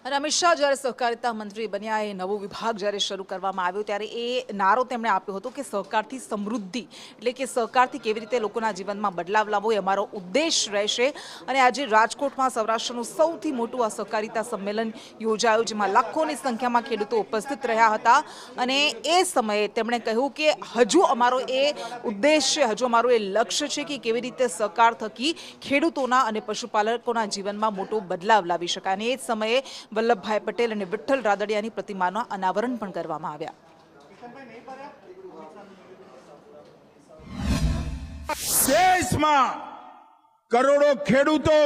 અને અમિત શાહ જ્યારે સહકારિતા મંત્રી બન્યા એ નવો વિભાગ જ્યારે શરૂ કરવામાં આવ્યો ત્યારે એ નારો તેમણે આપ્યો હતો કે સહકારથી સમૃદ્ધિ એટલે કે સહકારથી કેવી રીતે લોકોના જીવનમાં બદલાવ લાવવો એ અમારો ઉદ્દેશ રહેશે। અને આજે રાજકોટમાં સૌરાષ્ટ્રનું સૌથી મોટું આ સહકારિતા સંમેલન યોજાયું જેમાં લાખોની સંખ્યામાં ખેડૂતો ઉપસ્થિત રહ્યા હતા। અને એ સમયે તેમણે કહ્યું કે હજુ અમારો એ ઉદ્દેશ છે, હજુ અમારું એ લક્ષ્ય છે કે કેવી રીતે સહકાર થકી ખેડૂતોના અને પશુપાલકોના જીવનમાં મોટો બદલાવ લાવી શકાય। અને એ જ સમયે વલ્લભભાઈ પટેલ અને વિઠ્ઠલ રાદડિયાની પ્રતિમાના અનાવરણ પણ કરવામાં આવ્યા। દેશમાં કરોડો ખેડૂતો,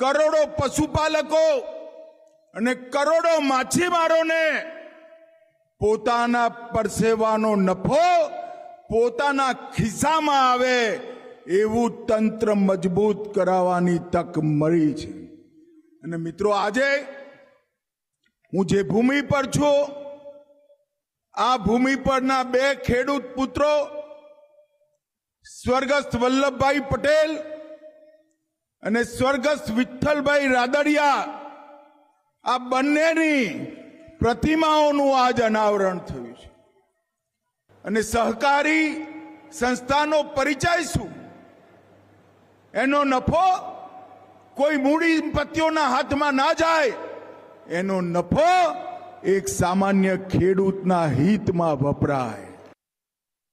કરોડો પશુપાલકો અને કરોડો માછીમારોને પોતાના પરસેવાનો નફો પોતાના ખિસ્સામાં આવે એવું તંત્ર મજબૂત કરાવવાની તક મળી છે। અને મિત્રો, આજે હું જે ભૂમિ પર છું, આ ભૂમિ પરના બે ખેડૂત પુત્રો સ્વર્ગસ્થ વલ્લભભાઈ પટેલ અને સ્વર્ગસ્થ વિઠ્ઠલભાઈ રાદડિયા, આ બંનેની પ્રતિમાઓનું આજ અનાવરણ થયું છે। અને સહકારી સંસ્થાનો પરિચય શું? એનો નફો કોઈ મૂડીપતિઓના હાથમાં ના જાય, એનો નફો એક સામાન્ય ખેડૂતના હિતમાં વપરાય।